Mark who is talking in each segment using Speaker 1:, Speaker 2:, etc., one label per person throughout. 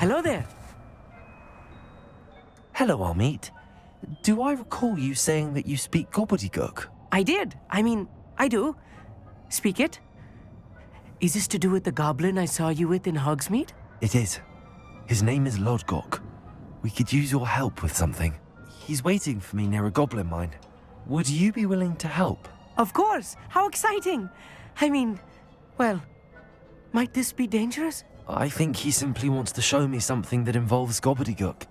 Speaker 1: Hello there.
Speaker 2: Hello, Amit. Do I recall you saying that you speak Gobbledegook?
Speaker 1: I did. I do. Speak it. Is this to do with the goblin I saw you with in Hogsmeade?
Speaker 2: It is. His name is Lodgok. We could use your help with something. He's waiting for me near a goblin mine. Would you be willing to help?
Speaker 1: Of course. How exciting. Well, might this be dangerous?
Speaker 2: I think he simply wants to show me something that involves Gobbledegook.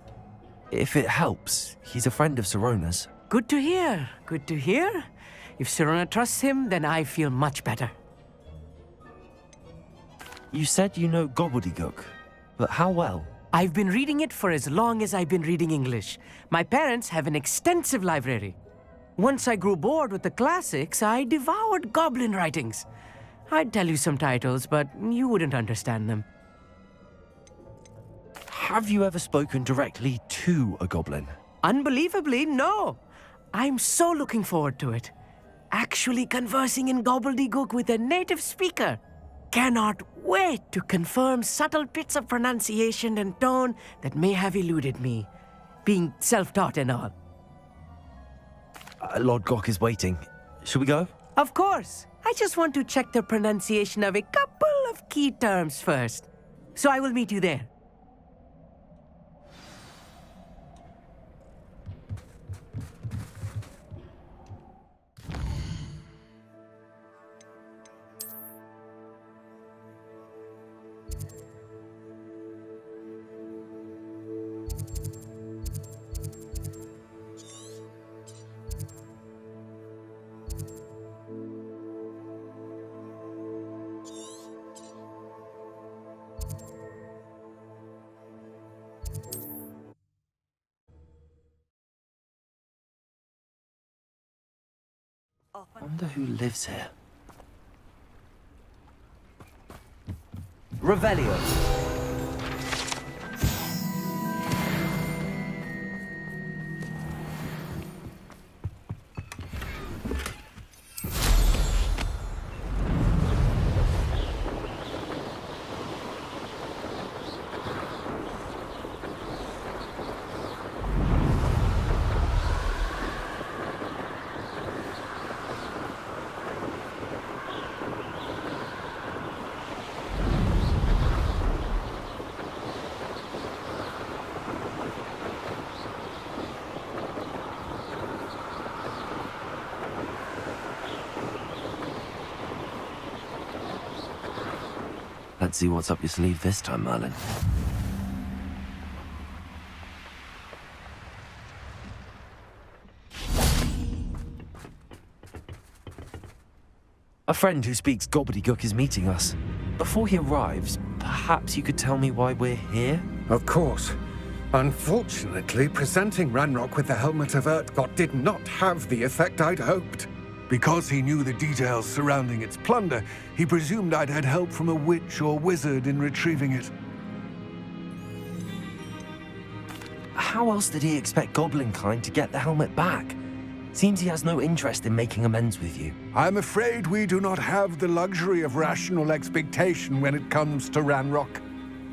Speaker 2: If it helps, he's a friend of Sirona's.
Speaker 1: Good to hear. Good to hear. If Sirona trusts him, then I feel much better.
Speaker 2: You said you know Gobbledegook, but how well?
Speaker 1: I've been reading it for as long as I've been reading English. My parents have an extensive library. Once I grew bored with the classics, I devoured goblin writings. I'd tell you some titles, but you wouldn't understand them.
Speaker 2: Have you ever spoken directly to a goblin?
Speaker 1: Unbelievably, no. I'm so looking forward to it. Actually conversing in Gobbledegook with a native speaker. Cannot wait to confirm subtle bits of pronunciation and tone that may have eluded me, being self-taught and all.
Speaker 2: Lodgok is waiting. Should we go?
Speaker 1: Of course. I just want to check the pronunciation of a couple of key terms first. So I will meet you there.
Speaker 2: I wonder who lives here. Revelio. Let's see what's up your sleeve this time, Merlin. A friend who speaks Gobbledegook is meeting us. Before he arrives, perhaps you could tell me why we're here?
Speaker 3: Of course. Unfortunately, presenting Ranrok with the Helmet of Urtkot did not have the effect I'd hoped. Because he knew the details surrounding its plunder, he presumed I'd had help from a witch or wizard in retrieving it.
Speaker 2: How else did he expect Goblinkind to get the helmet back? Seems he has no interest in making amends with you.
Speaker 3: I'm afraid we do not have the luxury of rational expectation when it comes to Ranrok.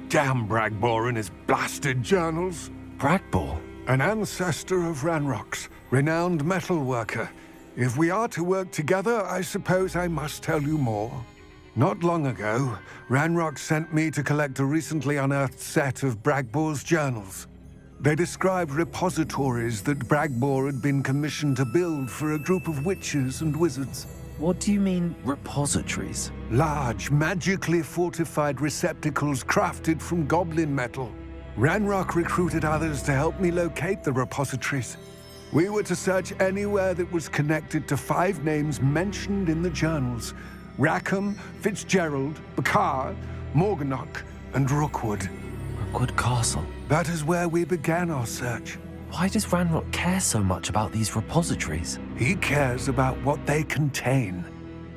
Speaker 3: Damn Bragbor and his blasted journals.
Speaker 2: Bragbor?
Speaker 3: An ancestor of Ranrok's, renowned metalworker. If we are to work together, I suppose I must tell you more. Not long ago, Ranrok sent me to collect a recently unearthed set of Bragbor's journals. They described repositories that Bragbor had been commissioned to build for a group of witches and wizards.
Speaker 2: What do you mean, repositories?
Speaker 3: Large, magically fortified receptacles crafted from goblin metal. Ranrok recruited others to help me locate the repositories. We were to search anywhere that was connected to 5 names mentioned in the journals: Rackham, Fitzgerald, Bakar, Morganach, and Rookwood.
Speaker 2: Rookwood Castle.
Speaker 3: That is where we began our search.
Speaker 2: Why does Ranrok care so much about these repositories?
Speaker 3: He cares about what they contain.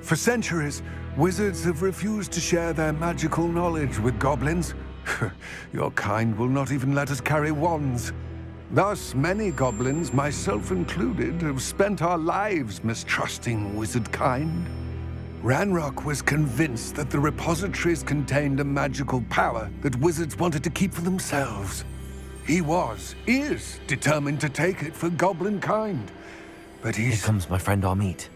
Speaker 3: For centuries, wizards have refused to share their magical knowledge with goblins. Your kind will not even let us carry wands. Thus, many goblins, myself included, have spent our lives mistrusting wizard kind. Ranrok was convinced that the repositories contained a magical power that wizards wanted to keep for themselves. He is determined to take it for goblin kind. But
Speaker 2: Here comes my friend Amit.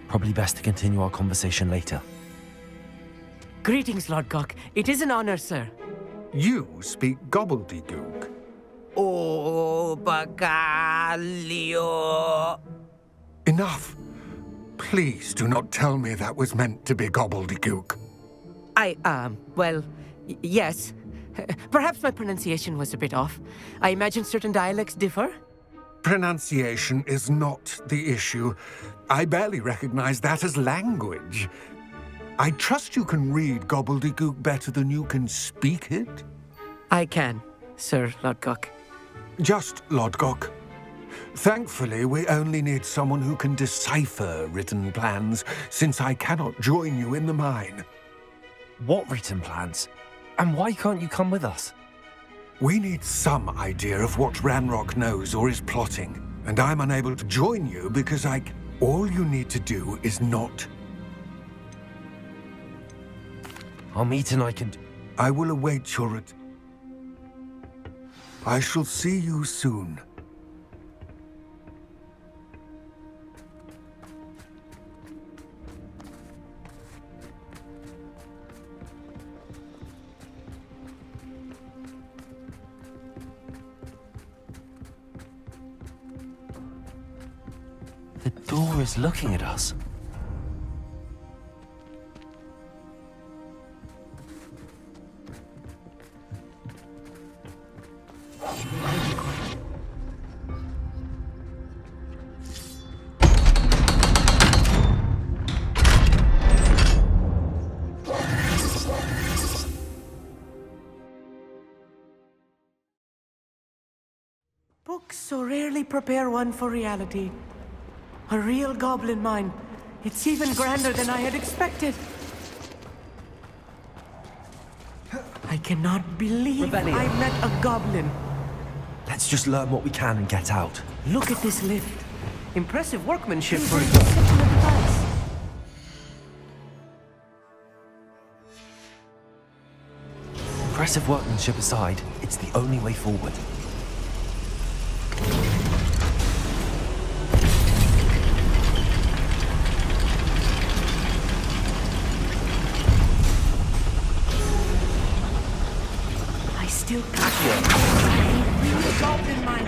Speaker 2: Probably best to continue our conversation later.
Speaker 1: Greetings, Lord Gok. It is an honor, sir.
Speaker 3: You speak Gobbledegook.
Speaker 4: Oh, Bagalio.
Speaker 3: Enough. Please do not tell me that was meant to be Gobbledegook.
Speaker 1: Yes. Perhaps my pronunciation was a bit off. I imagine certain dialects differ.
Speaker 3: Pronunciation is not the issue. I barely recognize that as language. I trust you can read Gobbledegook better than you can speak it?
Speaker 1: I can, Sir Lord Gok.
Speaker 3: Just Lord Gok. Thankfully, we only need someone who can decipher written plans, since I cannot join you in the mine.
Speaker 2: What written plans? And why can't you come with us?
Speaker 3: We need some idea of what Ranrok knows or is plotting, and I'm unable to join you because all you need to do is not.
Speaker 2: Amit and I can...
Speaker 3: I will await your... I shall see you soon.
Speaker 2: The door is looking at us.
Speaker 1: Books so rarely prepare one for reality. A real goblin mine. It's even grander than I had expected. I cannot believe I met a goblin.
Speaker 2: Let's just learn what we can and get out.
Speaker 1: Look at this lift. Impressive workmanship for such a device.
Speaker 2: Impressive workmanship aside, it's the only way forward.
Speaker 1: Still can't goblin mine.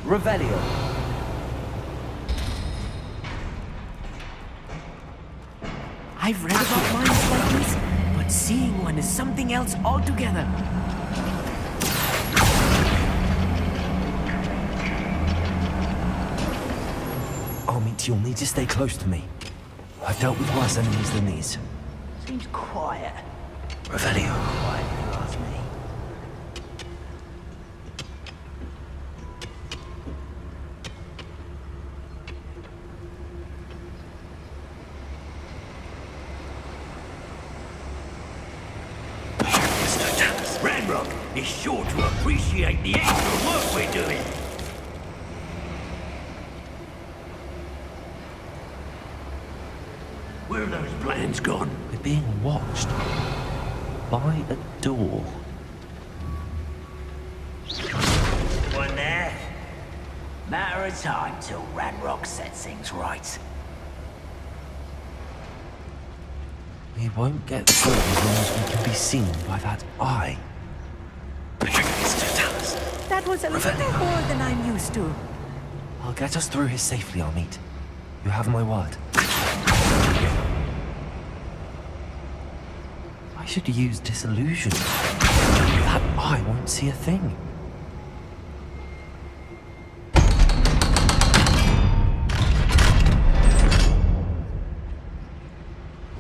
Speaker 4: Revelio.
Speaker 1: I've read about mines like this, but seeing one is something else altogether.
Speaker 2: Amit, you'll need to stay close to me. I've dealt with worse enemies than these.
Speaker 4: Seems quiet.
Speaker 2: Revelio.
Speaker 4: Quiet, you ask me.
Speaker 5: Ranrok is sure to appreciate the extra work we're doing. Where are those plans gone?
Speaker 2: We're being watched by a door.
Speaker 5: One there.
Speaker 4: Matter of time till Ranrok sets things right.
Speaker 2: We won't get through as long as we can be seen by that eye.
Speaker 1: That was a little more than I'm used to.
Speaker 2: I'll get us through here safely, Amit. You have my word. I should use disillusion. That eye won't see a thing.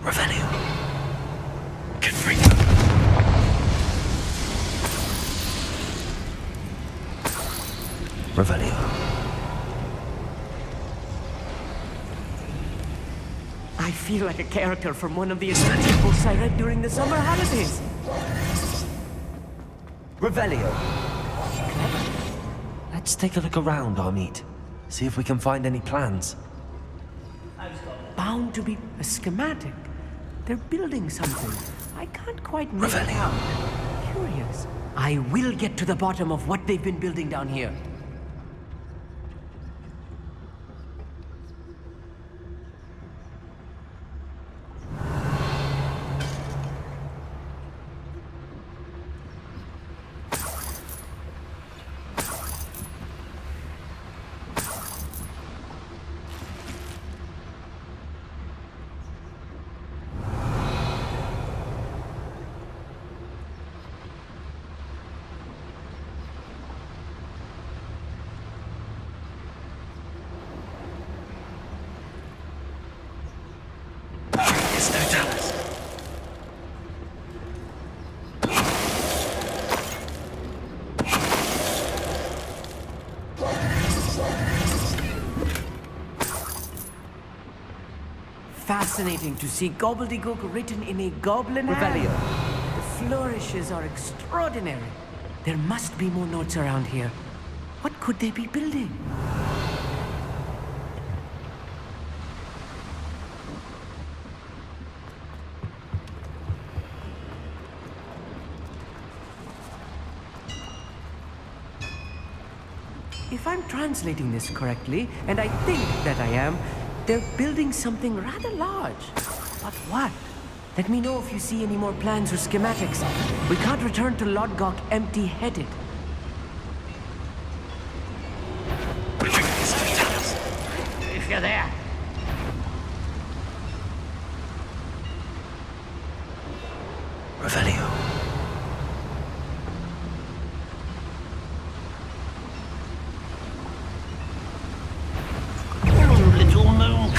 Speaker 2: Revelio.
Speaker 5: Confringo.
Speaker 2: Revelio.
Speaker 1: I feel like a character from one of the adventure books I read during the summer holidays.
Speaker 4: Revelio.
Speaker 2: Let's take a look around, Amit. See if we can find any plans.
Speaker 1: bound to be a schematic. They're building something. I can't quite make it out. Curious. I will get to the bottom of what they've been building down here. Fascinating to see Gobbledegook written in a goblin hand. The flourishes are extraordinary. There must be more notes around here. What could they be building? If I'm translating this correctly, and I think that I am, they're building something rather large. But what? Let me know if you see any more plans or schematics. We can't return to Lodgok empty-headed.
Speaker 4: If you're there.
Speaker 2: Revelio.
Speaker 4: Little moon.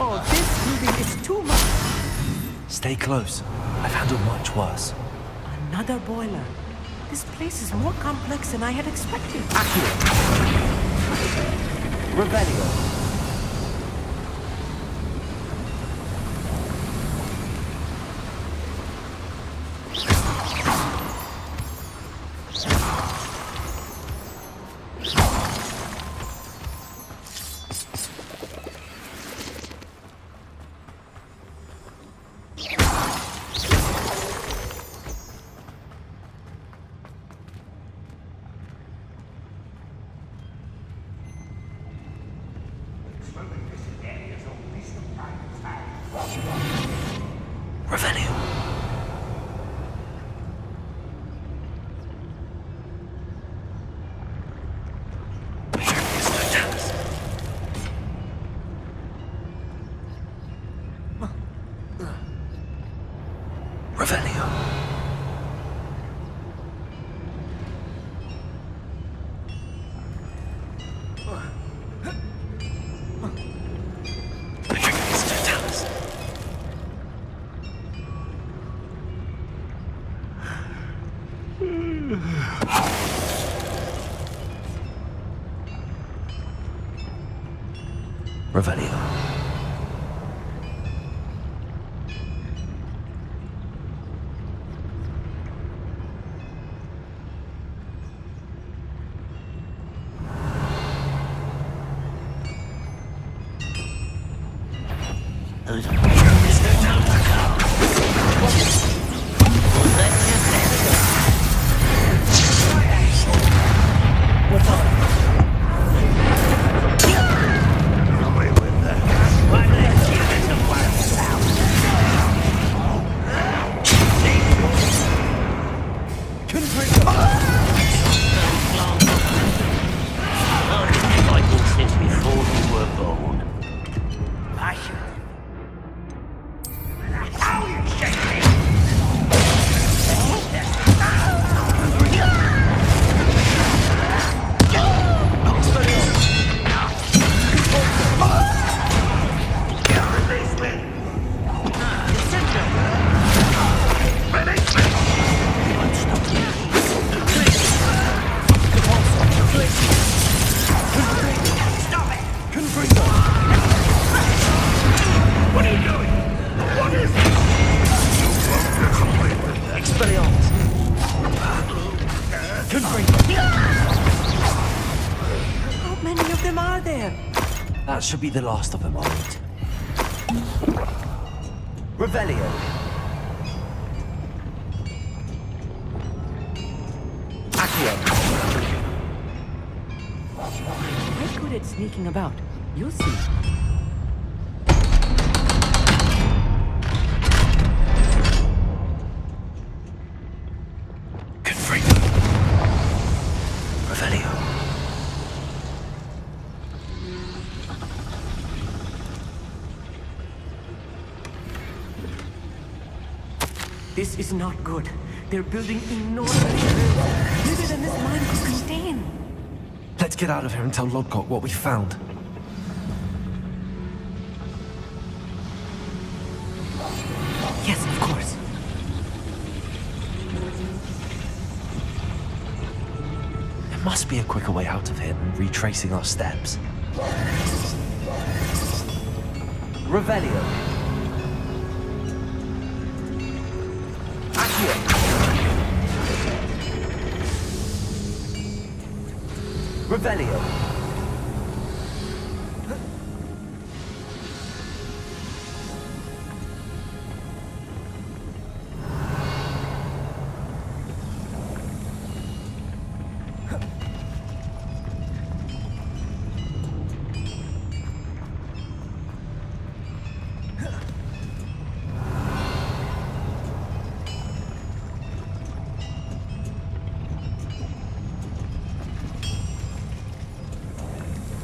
Speaker 1: Oh, this building is too much.
Speaker 2: Stay close. I've handled much worse.
Speaker 1: Another boiler. This place is more complex than I had expected.
Speaker 2: Revelio. Revelio.
Speaker 4: Who's Mr. Tentacle? Was that your What's on? Away with that. Why let's give it a wild sound? Like since before you were born. Passion. How you shake me? What are you doing? What is it? You won't get away with that. Expelliarmus.
Speaker 1: How many of them are there?
Speaker 2: That should be the last of them, Amit.
Speaker 6: Revelio. Accio.
Speaker 1: I'm good at sneaking about. You'll see.
Speaker 2: Confringo. Revelio.
Speaker 1: This is not good. They're building enormous drills, bigger than this mine could contain.
Speaker 2: Let's get out of here and tell Lodgok what we found.
Speaker 1: Yes, of course.
Speaker 2: There must be a quicker way out of here than retracing our steps.
Speaker 6: Revelio. Accio. Revelio.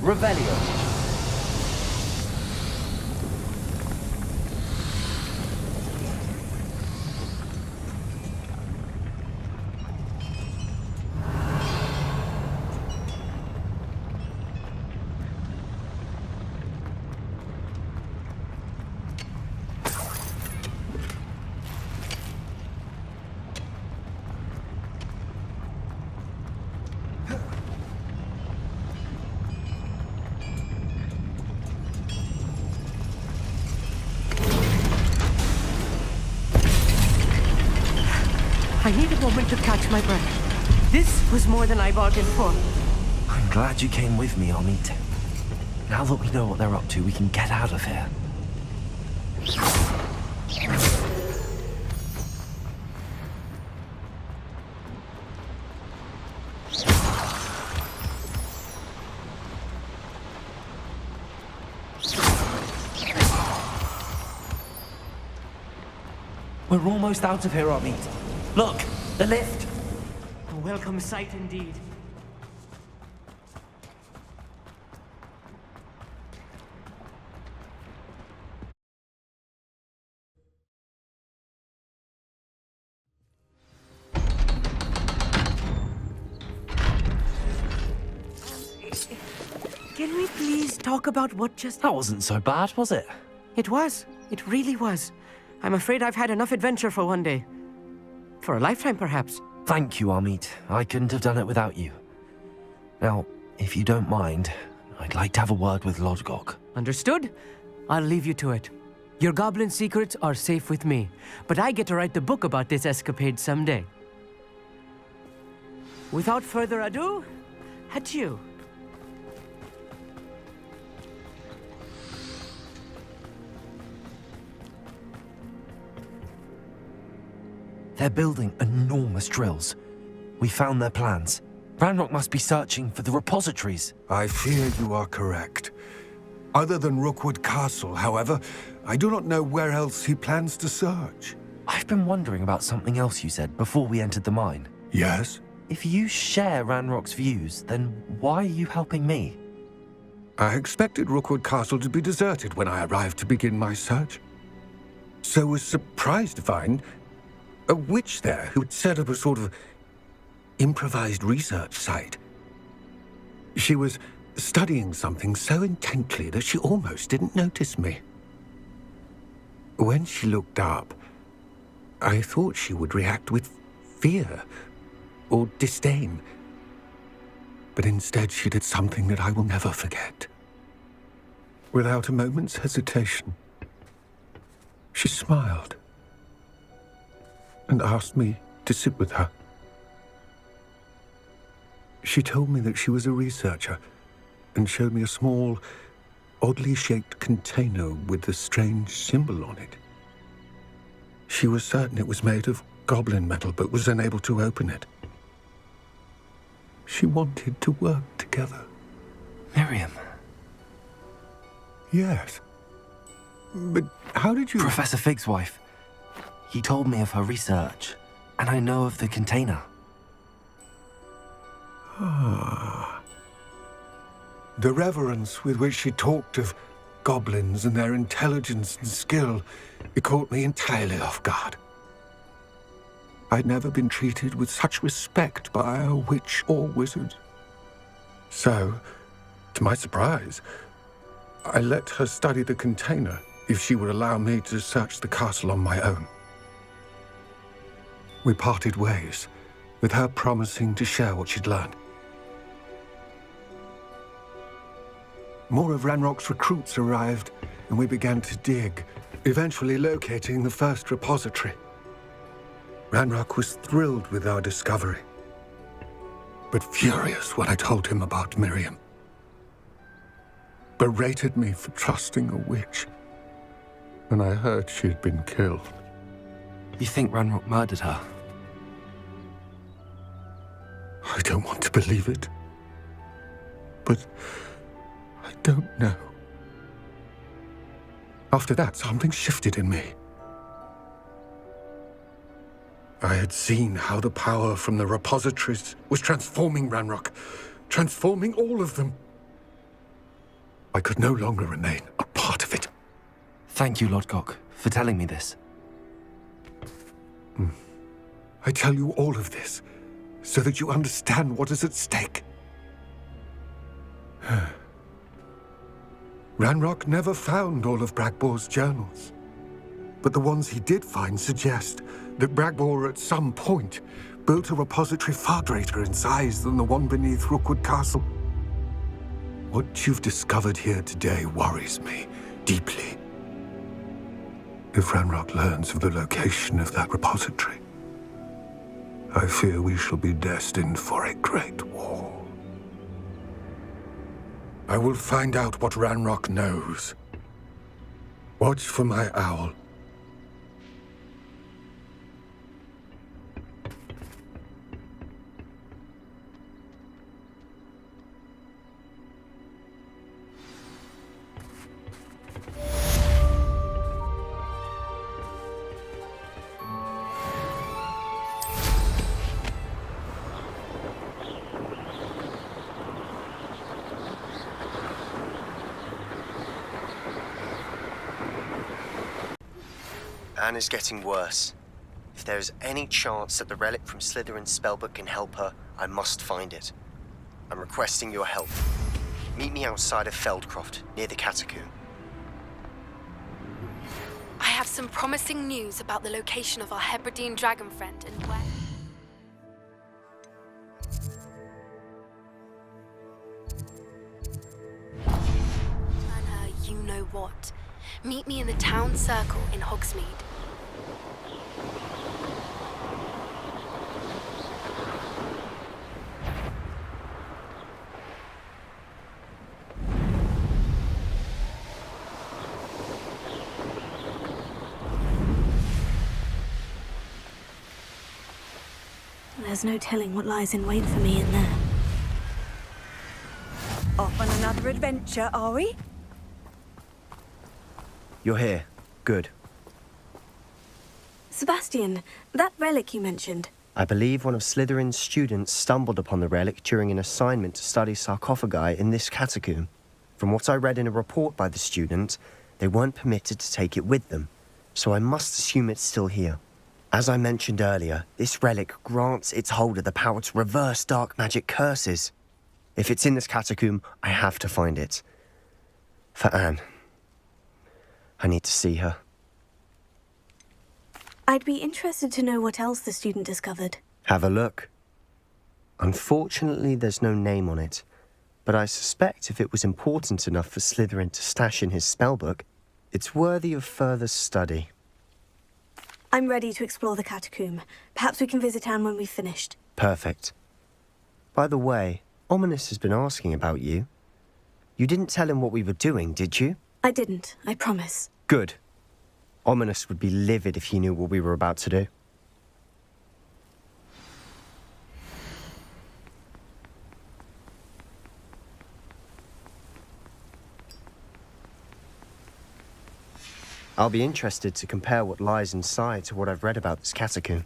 Speaker 6: Revelio.
Speaker 1: I need a moment to catch my breath. This was more than I bargained for.
Speaker 2: I'm glad you came with me, Amit. Now that we know what they're up to, we can get out of here. We're almost out of here, Amit. Look, the lift.
Speaker 1: A welcome sight indeed. Can we please talk about what just...
Speaker 2: That wasn't so bad, was it?
Speaker 1: It was. It really was. I'm afraid I've had enough adventure for one day. For a lifetime, perhaps.
Speaker 2: Thank you, Amit. I couldn't have done it without you. Now, if you don't mind, I'd like to have a word with Lodgok.
Speaker 1: Understood? I'll leave you to it. Your goblin secrets are safe with me, but I get to write the book about this escapade someday. Without further ado, adieu.
Speaker 2: They're building enormous drills. We found their plans. Ranrok must be searching for the repositories.
Speaker 3: I fear you are correct. Other than Rookwood Castle, however, I do not know where else he plans to search.
Speaker 2: I've been wondering about something else you said before we entered the mine.
Speaker 3: Yes?
Speaker 2: If you share Ranrock's views, then why are you helping me?
Speaker 3: I expected Rookwood Castle to be deserted when I arrived to begin my search. So was surprised to find a witch there who had set up a sort of improvised research site. She was studying something so intently that she almost didn't notice me. When she looked up, I thought she would react with fear or disdain. But instead she did something that I will never forget. Without a moment's hesitation, she smiled and asked me to sit with her. She told me that she was a researcher and showed me a small, oddly shaped container with a strange symbol on it. She was certain it was made of goblin metal, but was unable to open it. She wanted to work together.
Speaker 2: Miriam.
Speaker 3: Yes. But how did you...
Speaker 2: Professor Fig's wife. He told me of her research, and I know of the container.
Speaker 3: Ah. The reverence with which she talked of goblins and their intelligence and skill, it caught me entirely off guard. I'd never been treated with such respect by a witch or wizard. So, to my surprise, I let her study the container if she would allow me to search the castle on my own. We parted ways, with her promising to share what she'd learned. More of Ranrock's recruits arrived, and we began to dig, eventually locating the first repository. Ranrok was thrilled with our discovery, but furious when I told him about Miriam. Berated me for trusting a witch, and I heard she had been killed.
Speaker 2: You think Ranrok murdered her?
Speaker 3: I don't want to believe it, but I don't know. After that, something shifted in me. I had seen how the power from the repositories was transforming Ranrok, transforming all of them. I could no longer remain a part of it.
Speaker 2: Thank you, Lodgok, for telling me this.
Speaker 3: I tell you all of this so that you understand what is at stake. Ranrok never found all of Bragbor's journals, but the ones he did find suggest that Bragbor at some point built a repository far greater in size than the one beneath Rookwood Castle. What you've discovered here today worries me deeply. If Ranrok learns of the location of that repository, I fear we shall be destined for a great war. I will find out what Ranrok knows. Watch for my owl.
Speaker 7: Anna's getting worse. If there is any chance that the relic from Slytherin's spellbook can help her, I must find it. I'm requesting your help. Meet me outside of Feldcroft, near the Catacomb.
Speaker 8: I have some promising news about the location of our Hebridean dragon friend and where... Anna, you know what. Meet me in the town circle in Hogsmeade. there's no telling what lies in wait for me in there.
Speaker 9: Off on another adventure, are we?
Speaker 7: You're here. Good.
Speaker 8: Sebastian, that relic you mentioned.
Speaker 7: I believe one of Slytherin's students stumbled upon the relic during an assignment to study sarcophagi in this catacomb. From what I read in a report by the student, they weren't permitted to take it with them, so I must assume it's still here. As I mentioned earlier, this relic grants its holder the power to reverse dark magic curses. If it's in this catacomb, I have to find it. For Anne. I need to see her.
Speaker 8: I'd be interested to know what else the student discovered.
Speaker 7: Have a look. Unfortunately, there's no name on it, but I suspect if it was important enough for Slytherin to stash in his spellbook, it's worthy of further study.
Speaker 8: I'm ready to explore the catacomb. Perhaps we can visit Anne when we've finished.
Speaker 7: Perfect. By the way, Ominous has been asking about you. You didn't tell him what we were doing, did you?
Speaker 8: I didn't, I promise.
Speaker 7: Good. Ominous would be livid if he knew what we were about to do. I'll be interested to compare what lies inside to what I've read about this catacomb.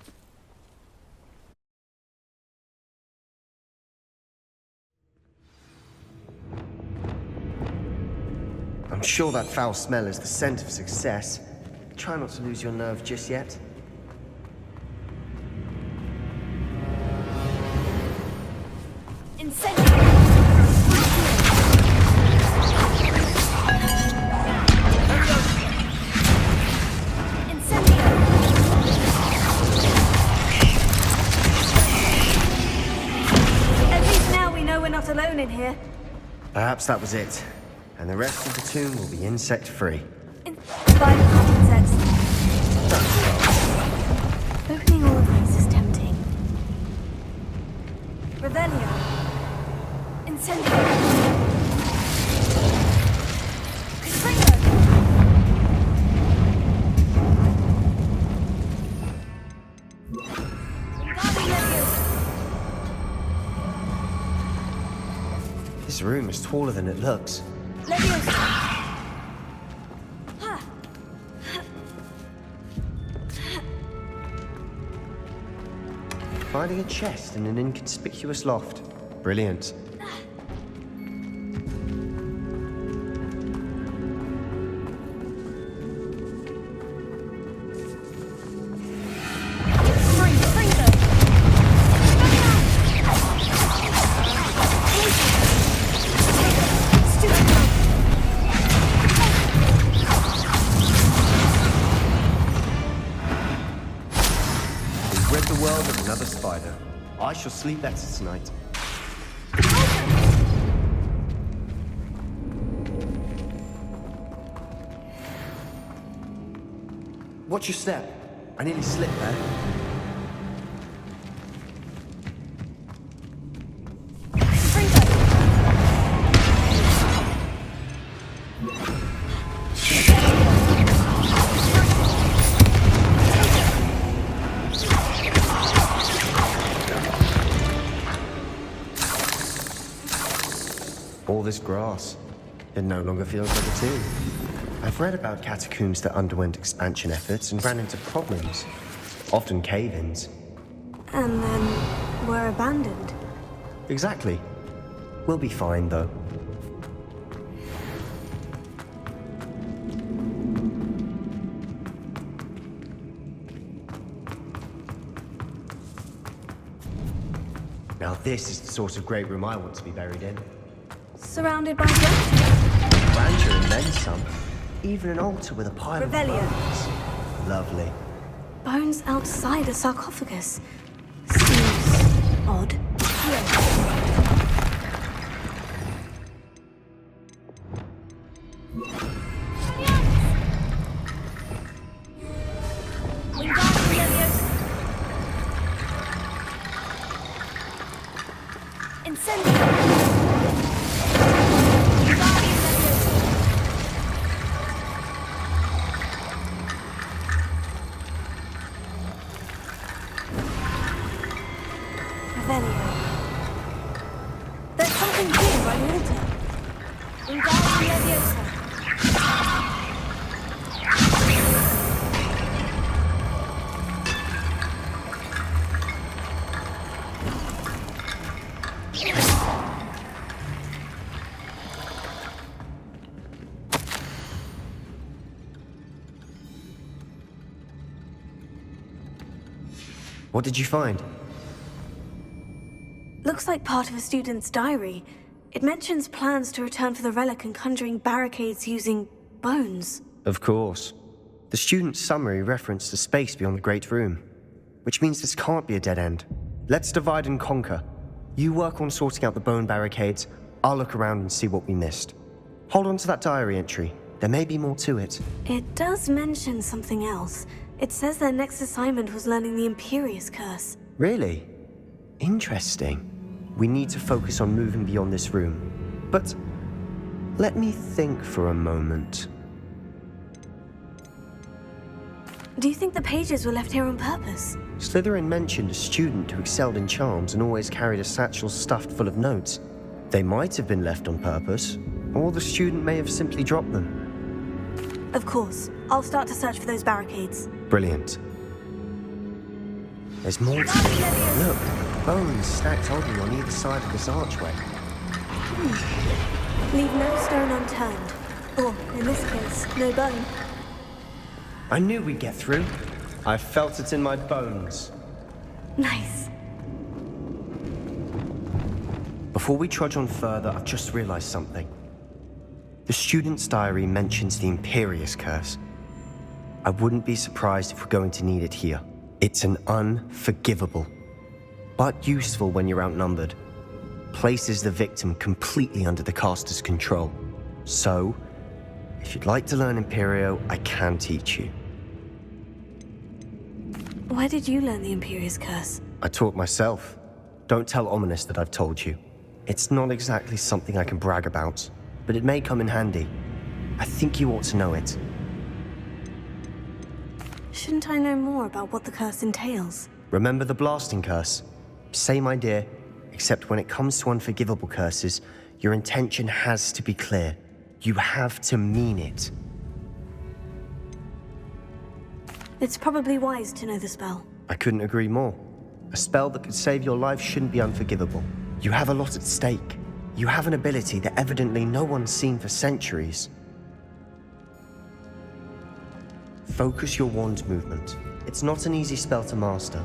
Speaker 7: I'm sure that foul smell is the scent of success. Try not to lose your nerve just yet.
Speaker 8: At least now we know we're not alone in here.
Speaker 7: Perhaps that was it. And the rest of the tomb will be insect-free.
Speaker 8: Violent insects. Opening all of these is tempting. Revelio. Incendio. Confringo.
Speaker 7: This room is taller than it looks. Finding a chest in an inconspicuous loft. Brilliant. Rid the world of another spider. I shall sleep better tonight. Watch your step. I nearly slipped there. All this grass, it no longer feels like a tomb. I've read about catacombs that underwent expansion efforts and ran into problems, often cave-ins.
Speaker 8: And then were abandoned.
Speaker 7: Exactly. We'll be fine, though. Now this is the sort of great room I want to be buried in.
Speaker 8: Surrounded by grandeur.
Speaker 7: Grandeur and then some. Even an altar with a pile
Speaker 8: Revelio.
Speaker 7: of bones. Lovely.
Speaker 8: Bones outside a sarcophagus. Seems odd.
Speaker 7: What did you find?
Speaker 8: Looks like part of a student's diary. It mentions plans to return for the relic and conjuring barricades using bones.
Speaker 7: Of course. The student's summary referenced a space beyond the Great Room, which means this can't be a dead end. Let's divide and conquer. You work on sorting out the bone barricades, I'll look around and see what we missed. Hold on to that diary entry. There may be more to it.
Speaker 8: It does mention something else. It says their next assignment was learning the Imperious Curse.
Speaker 7: Really? Interesting. We need to focus on moving beyond this room. But let me think for a moment.
Speaker 8: Do you think the pages were left here on purpose?
Speaker 7: Slytherin mentioned a student who excelled in charms and always carried a satchel stuffed full of notes. They might have been left on purpose, or the student may have simply dropped them.
Speaker 8: Of course. I'll start to search for those barricades.
Speaker 7: Brilliant. There's more to it. Look, bones stacked oddly on either side of this archway.
Speaker 8: Leave no stone unturned. Or, in this case, no bone.
Speaker 7: I knew we'd get through. I felt it in my bones.
Speaker 8: Nice.
Speaker 7: Before we trudge on further, I've just realized something. The student's diary mentions the Imperious Curse. I wouldn't be surprised if we're going to need it here. It's an unforgivable, but useful when you're outnumbered. Places the victim completely under the caster's control. So, if you'd like to learn Imperio, I can teach you.
Speaker 8: Where did you learn the Imperious Curse?
Speaker 7: I taught myself. Don't tell Ominous that I've told you. It's not exactly something I can brag about, but it may come in handy. I think you ought to know it.
Speaker 8: Shouldn't I know more about what the curse entails?
Speaker 7: Remember the blasting curse? Same idea, except when it comes to unforgivable curses, your intention has to be clear. You have to mean it.
Speaker 8: It's probably wise to know the spell.
Speaker 7: I couldn't agree more. A spell that could save your life shouldn't be unforgivable. You have a lot at stake. You have an ability that evidently no one's seen for centuries. Focus your wand movement. It's not an easy spell to master.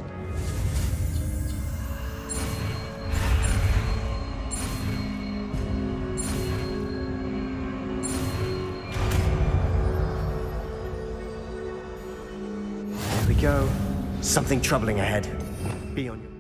Speaker 7: There we go. Something troubling ahead. Be on your...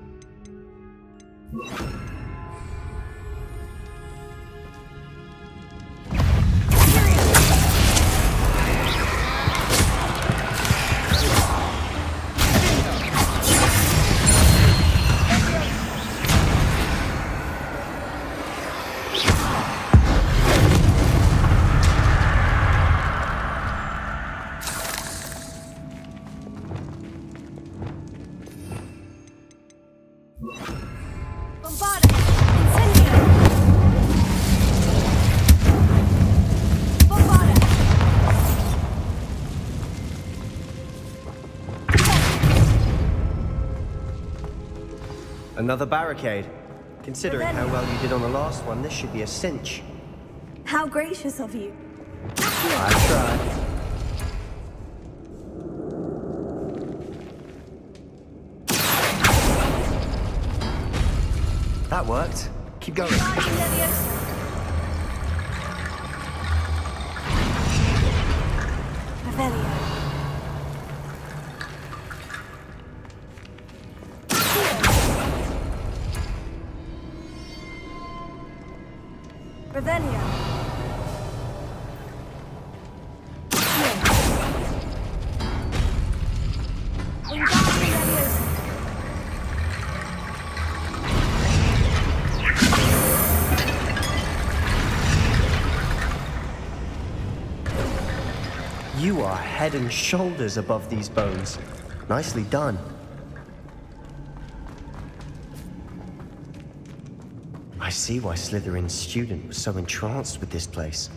Speaker 7: Another barricade. Considering how well you did on the last one, this should be a cinch.
Speaker 8: How gracious of you.
Speaker 7: I tried. That worked. Keep going.
Speaker 8: Revelio. Revelio.
Speaker 7: You are head and shoulders above these bones. Nicely done. I see why Slytherin's student was so entranced with this place.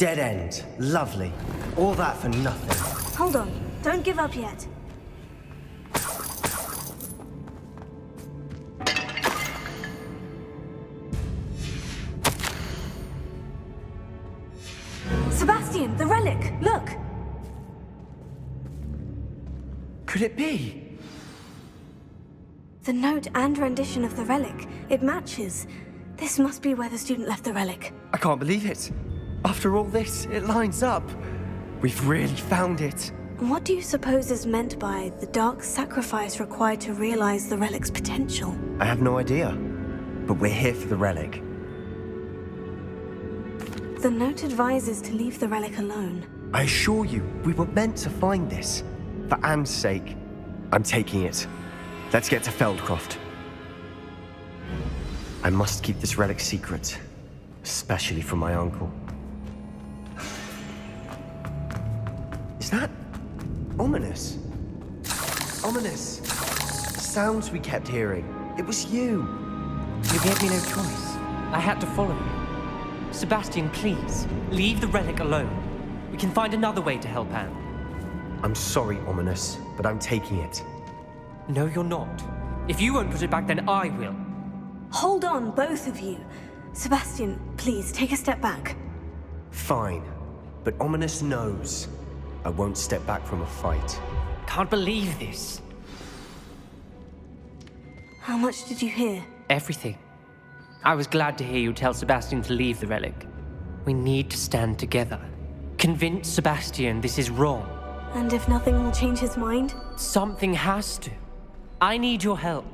Speaker 7: Dead end. Lovely. All that for nothing.
Speaker 8: Hold on. Don't give up yet. Sebastian, the relic! Look!
Speaker 7: Could it be?
Speaker 8: The note and rendition of the relic. It matches. This must be where the student left the relic.
Speaker 7: I can't believe it. After all this, it lines up. We've really found it.
Speaker 8: What do you suppose is meant by the dark sacrifice required to realize the relic's potential?
Speaker 7: I have no idea. But we're here for the relic.
Speaker 8: The note advises to leave the relic alone.
Speaker 7: I assure you, we were meant to find this. For Anne's sake, I'm taking it. Let's get to Feldcroft. I must keep this relic secret, especially from my uncle. Is that ominous? Ominous. Sounds we kept hearing. It was you.
Speaker 1: You gave me no choice. I had to follow you. Sebastian, please, leave the relic alone. We can find another way to help Anne.
Speaker 7: I'm sorry, Ominous, but I'm taking it.
Speaker 1: No, you're not. If you won't put it back, then I will.
Speaker 8: Hold on, both of you. Sebastian, please, take a step back.
Speaker 7: Fine, but Ominous knows I won't step back from a fight.
Speaker 1: Can't believe this.
Speaker 8: How much did you hear?
Speaker 1: Everything. I was glad to hear you tell Sebastian to leave the relic. We need to stand together. Convince Sebastian this is wrong.
Speaker 8: And if nothing will change his mind?
Speaker 1: Something has to. I need your help.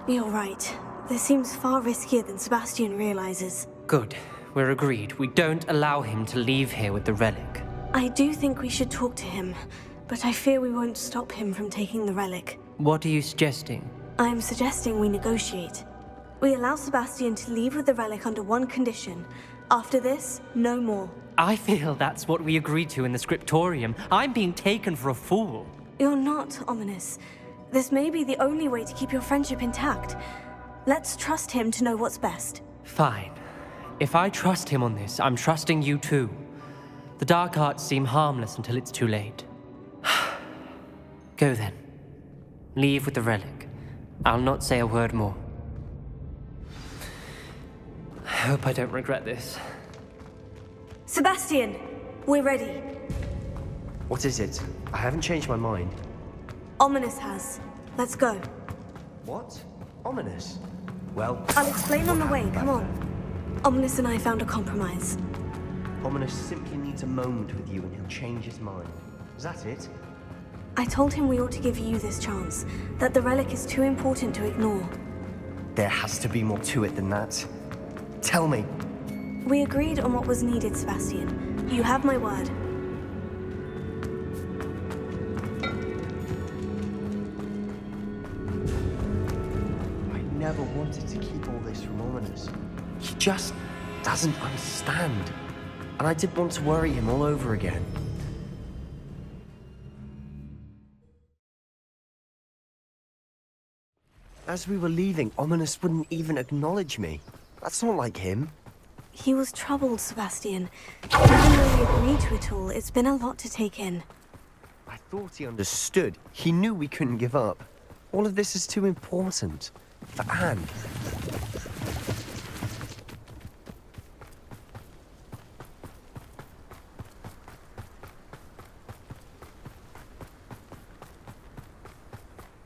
Speaker 8: You're right. This seems far riskier than Sebastian realizes.
Speaker 1: Good. We're agreed. We don't allow him to leave here with the relic.
Speaker 8: I do think we should talk to him, but I fear we won't stop him from taking the relic.
Speaker 1: What are you suggesting?
Speaker 8: I'm suggesting we negotiate. We allow Sebastian to leave with the relic under one condition. After this, no more.
Speaker 1: I feel that's what we agreed to in the scriptorium. I'm being taken for a fool.
Speaker 8: You're not, Ominous. This may be the only way to keep your friendship intact. Let's trust him to know what's best.
Speaker 1: Fine. If I trust him on this, I'm trusting you too. The dark arts seem harmless until it's too late. Go then. Leave with the relic. I'll not say a word more. I hope I don't regret this.
Speaker 8: Sebastian, we're ready.
Speaker 7: What is it? I haven't changed my mind.
Speaker 8: Ominous has. Let's go.
Speaker 7: What? Ominous? Well,
Speaker 8: I'll explain on the way, come on. Ominous and I found a compromise.
Speaker 7: Ominous simply needs a moment with you and he'll change his mind. Is that it?
Speaker 8: I told him we ought to give you this chance, that the relic is too important to ignore.
Speaker 7: There has to be more to it than that. Tell me.
Speaker 8: We agreed on what was needed, Sebastian. You have my word.
Speaker 7: I never wanted to keep all this from Ominous. He just doesn't understand. And I didn't want to worry him all over again. As we were leaving, Ominous wouldn't even acknowledge me. That's not like him.
Speaker 8: He was troubled, Sebastian. Even though we agreed to it all, it's been a lot to take in.
Speaker 7: I thought he understood. He knew we couldn't give up. All of this is too important. For Anne.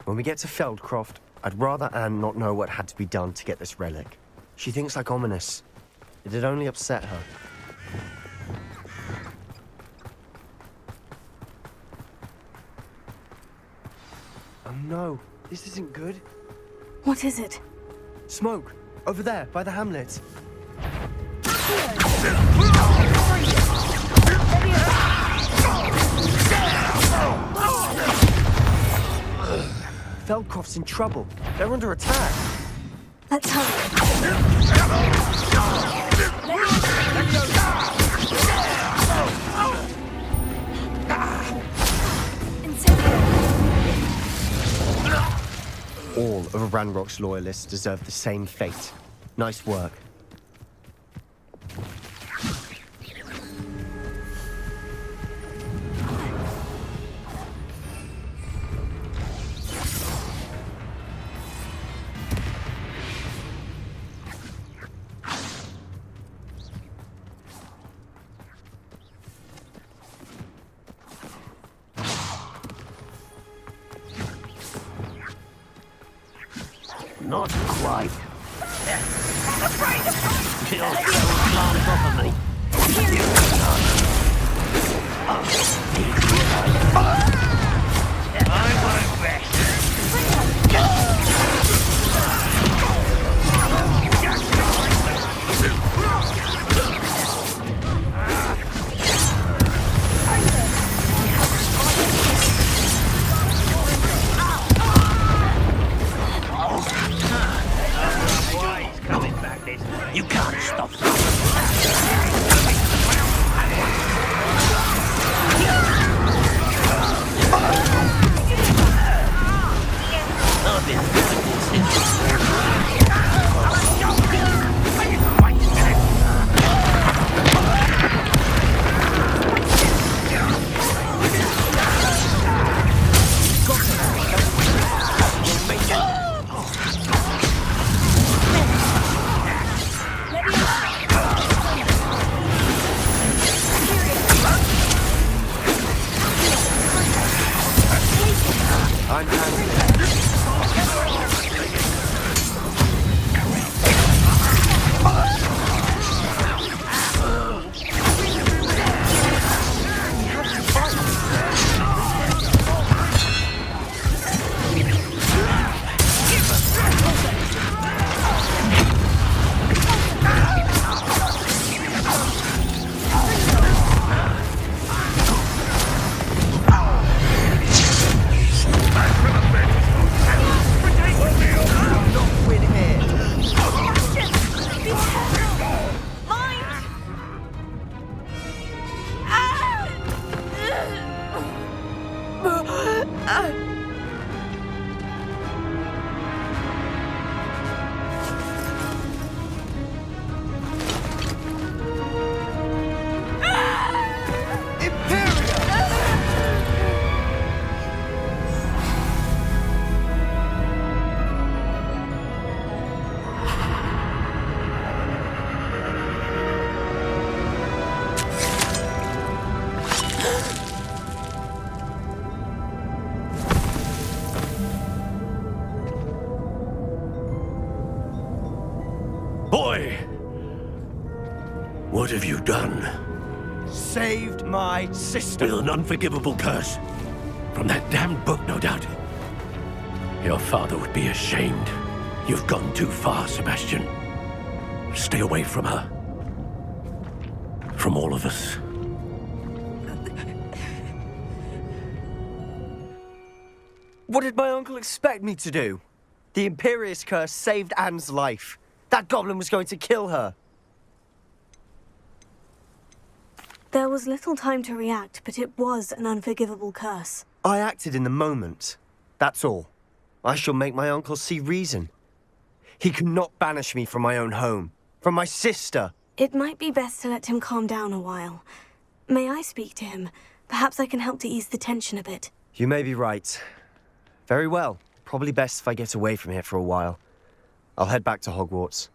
Speaker 7: When we get to Feldcroft, I'd rather Anne not know what had to be done to get this relic. She thinks like Ominous. It'd only upset her. Oh no, this isn't good.
Speaker 8: What is it?
Speaker 7: Smoke! Over there, by the hamlet. Feldcroft's in trouble. They're under attack.
Speaker 8: Let's hurry.
Speaker 7: All of Ranrok's loyalists deserve the same fate. Nice work.
Speaker 5: Not quite. You'll glance off of me. I won't rest. You can't stop. Boy! What have you done?
Speaker 1: Saved my sister.
Speaker 5: With an unforgivable curse. From that damned book, no doubt. Your father would be ashamed. You've gone too far, Sebastian. Stay away from her. From all of us.
Speaker 1: What did my uncle expect me to do? The Imperious curse saved Anne's life. That goblin was going to kill her.
Speaker 8: There was little time to react, but it was an unforgivable curse.
Speaker 1: I acted in the moment. That's all. I shall make my uncle see reason. He cannot banish me from my own home. From my sister.
Speaker 8: It might be best to let him calm down a while. May I speak to him? Perhaps I can help to ease the tension a bit.
Speaker 1: You may be right. Very well. Probably best if I get away from here for a while. I'll head back to Hogwarts.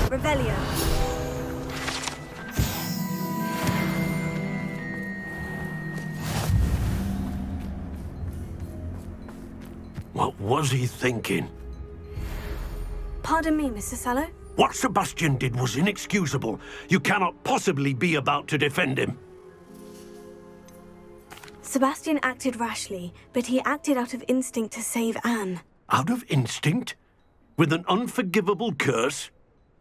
Speaker 9: Revelio.
Speaker 5: What was he thinking?
Speaker 8: Pardon me, Mr. Sallow?
Speaker 5: What Sebastian did was inexcusable. You cannot possibly be about to defend him.
Speaker 8: Sebastian acted rashly, but he acted out of instinct to save Anne.
Speaker 5: Out of instinct? With an unforgivable curse?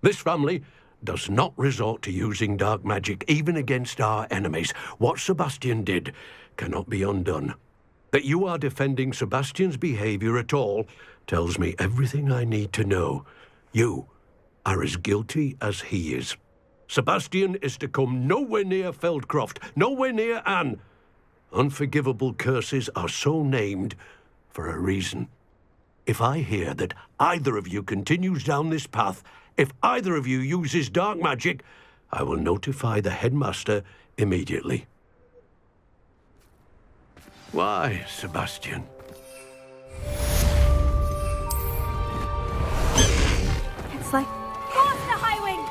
Speaker 5: This family does not resort to using dark magic even against our enemies. What Sebastian did cannot be undone. That you are defending Sebastian's behavior at all tells me everything I need to know. You are as guilty as he is. Sebastian is to come nowhere near Feldcroft, nowhere near Anne. Unforgivable curses are so named for a reason. If I hear that either of you continues down this path, if either of you uses dark magic, I will notify the headmaster immediately. Why, Sebastian?
Speaker 8: It's like...
Speaker 9: Past the high wing!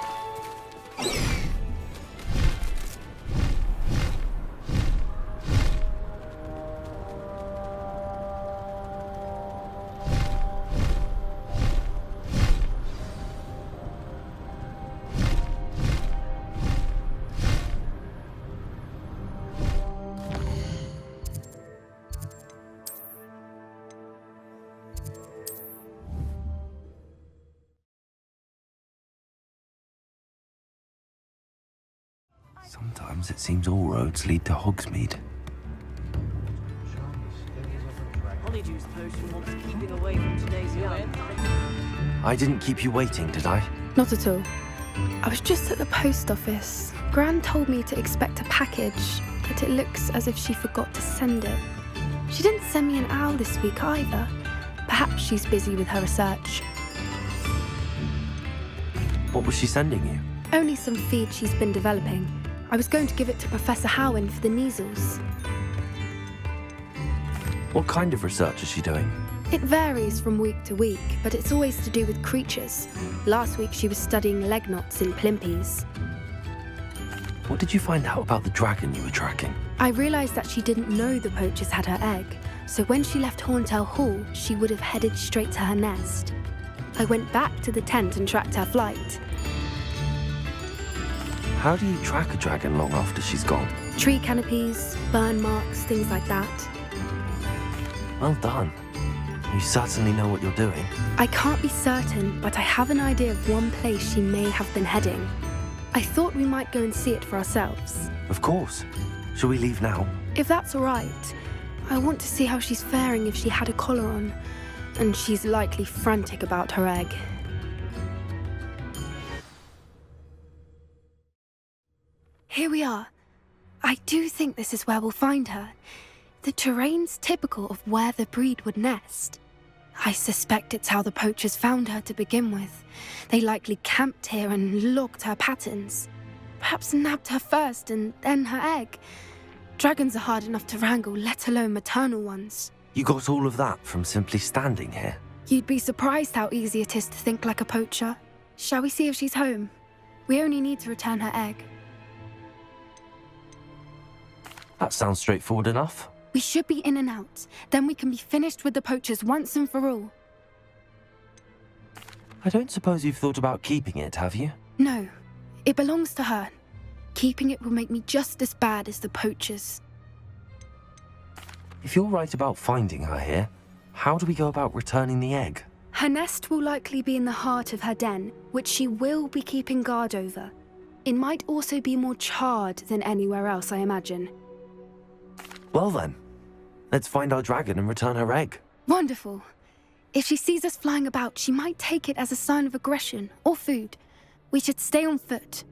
Speaker 2: Sometimes it seems all roads lead to Hogsmeade.
Speaker 1: Honeydews potion wants keeping away from today's young.
Speaker 2: I didn't keep you waiting, did I?
Speaker 10: Not at all. I was just at the post office. Gran told me to expect a package, but it looks as if she forgot to send it. She didn't send me an owl this week either. Perhaps she's busy with her research.
Speaker 2: What was she sending you?
Speaker 10: Only some feed she's been developing. I was going to give it to Professor Howen for the measles.
Speaker 2: What kind of research is she doing?
Speaker 10: It varies from week to week, but it's always to do with creatures. Last week she was studying leg knots in plimpies.
Speaker 2: What did you find out about the dragon you were tracking?
Speaker 10: I realised that she didn't know the poachers had her egg, so when she left Horntail Hall, she would have headed straight to her nest. I went back to the tent and tracked her flight.
Speaker 2: How do you track a dragon long after she's gone?
Speaker 10: Tree canopies, burn marks, things like that.
Speaker 2: Well done. You certainly know what you're doing.
Speaker 10: I can't be certain, but I have an idea of one place she may have been heading. I thought we might go and see it for ourselves.
Speaker 2: Of course. Shall we leave now?
Speaker 10: If that's all right. I want to see how she's faring if she had a collar on. And she's likely frantic about her egg. Here we are. I do think this is where we'll find her. The terrain's typical of where the breed would nest. I suspect it's how the poachers found her to begin with. They likely camped here and logged her patterns. Perhaps nabbed her first and then her egg. Dragons are hard enough to wrangle, let alone maternal ones.
Speaker 2: You got all of that from simply standing here?
Speaker 10: You'd be surprised how easy it is to think like a poacher. Shall we see if she's home? We only need to return her egg.
Speaker 2: That sounds straightforward enough.
Speaker 10: We should be in and out. Then we can be finished with the poachers once and for all.
Speaker 2: I don't suppose you've thought about keeping it, have you?
Speaker 10: No. It belongs to her. Keeping it will make me just as bad as the poachers.
Speaker 2: If you're right about finding her here, how do we go about returning the egg?
Speaker 10: Her nest will likely be in the heart of her den, which she will be keeping guard over. It might also be more charred than anywhere else, I imagine.
Speaker 2: Well then, let's find our dragon and return her egg.
Speaker 10: Wonderful. If she sees us flying about, she might take it as a sign of aggression or food. We should stay on foot.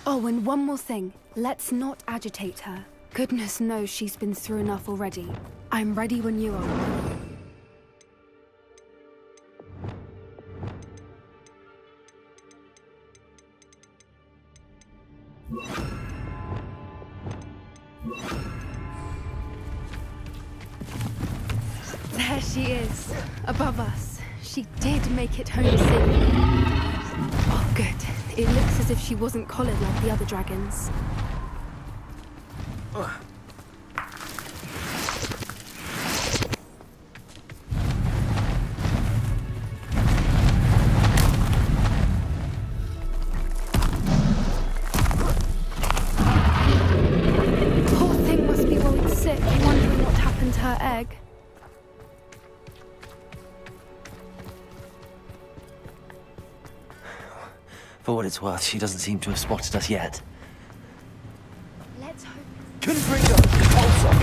Speaker 10: Oh, and one more thing. Let's not agitate her. Goodness knows she's been through enough already. I'm ready when you are. There she is, above us. She did make it home safely. Oh, good. It looks as if she wasn't collared like the other dragons. Poor thing must be worried sick, wondering what happened to her egg.
Speaker 2: For what it's worth, she doesn't seem to have spotted us yet.
Speaker 10: Let's hope.
Speaker 2: Confringo! Pulsar!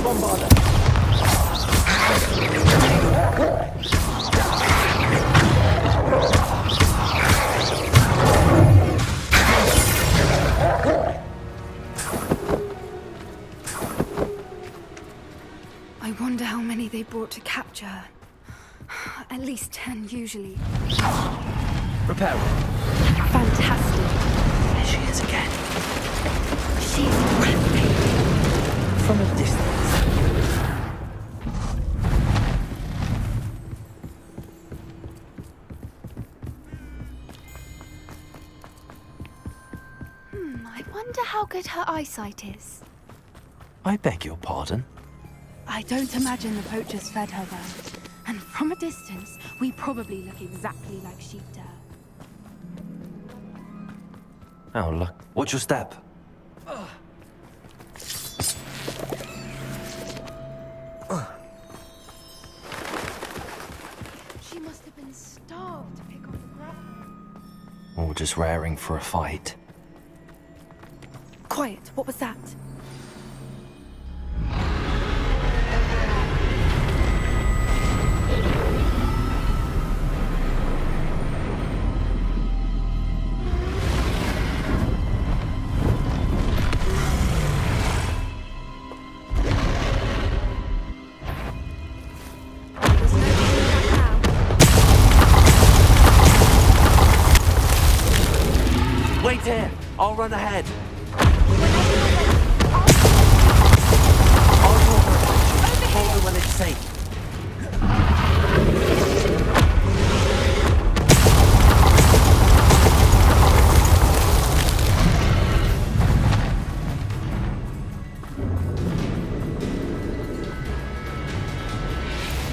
Speaker 2: Bombarder!
Speaker 10: I wonder how many they brought to capture her. At least 10 usually.
Speaker 2: Repair.
Speaker 10: Fantastic.
Speaker 2: she is again.
Speaker 10: She's breathtaking.
Speaker 2: From a distance.
Speaker 10: I wonder how good her eyesight is.
Speaker 2: I beg your pardon?
Speaker 10: I don't imagine the poachers fed her well. And from a distance, we probably look exactly like sheep to her.
Speaker 2: Oh, look. Watch your step.
Speaker 10: She must have been starved to pick off the ground.
Speaker 2: Or just raring for a fight.
Speaker 10: Quiet, what was that?
Speaker 2: Wait here! I'll run ahead. Follow when it's safe.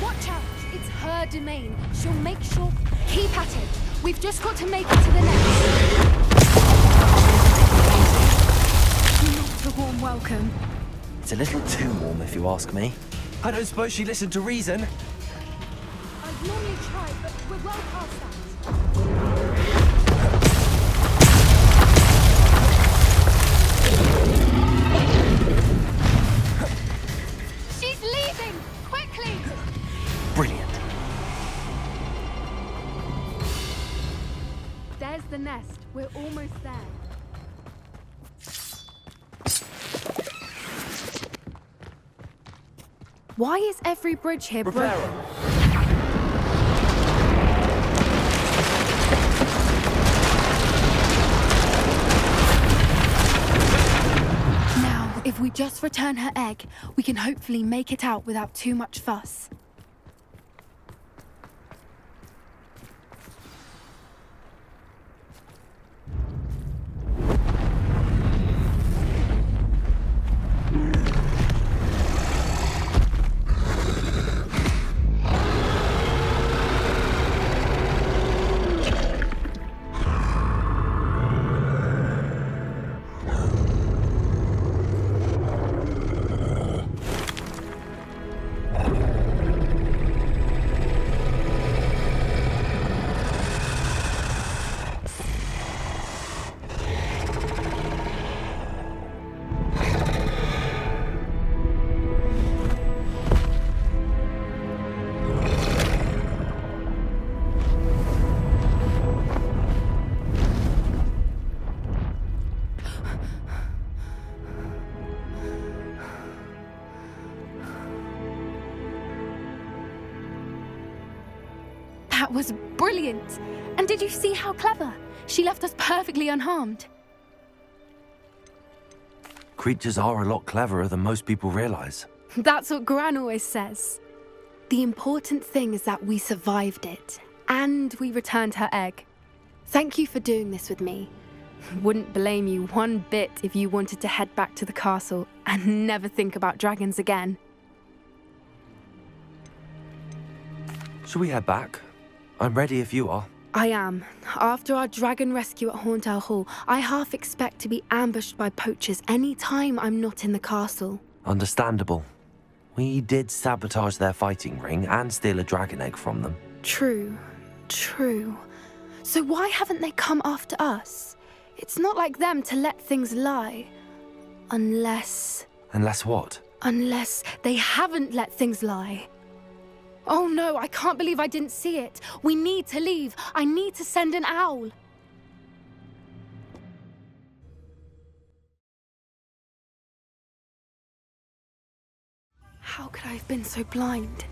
Speaker 10: Watch out! It's her domain. She'll make sure... Keep at it. We've just got to make it to the nest. Not a warm welcome.
Speaker 2: It's a little too warm, if you ask me. I don't suppose she listened to reason.
Speaker 10: I've normally tried, but we're well past that. She's leaving! Quickly!
Speaker 2: Brilliant.
Speaker 10: There's the nest. We're almost there. Why is every bridge here broken? Now, if we just return her egg, we can hopefully make it out without too much fuss. That was brilliant! And did you see how clever? She left us perfectly unharmed.
Speaker 2: Creatures are a lot cleverer than most people realize.
Speaker 10: That's what Gran always says. The important thing is that we survived it, and we returned her egg. Thank you for doing this with me. Wouldn't blame you one bit if you wanted to head back to the castle and never think about dragons again.
Speaker 2: Shall we head back? I'm ready if you are.
Speaker 10: I am. After our dragon rescue at Hauntow Hall, I half expect to be ambushed by poachers any time I'm not in the castle.
Speaker 2: Understandable. We did sabotage their fighting ring and steal a dragon egg from them.
Speaker 10: True. So why haven't they come after us? It's not like them to let things lie. Unless...
Speaker 2: Unless what?
Speaker 10: Unless they haven't let things lie. Oh no, I can't believe I didn't see it. We need to leave. I need to send an owl. How could I have been so blind?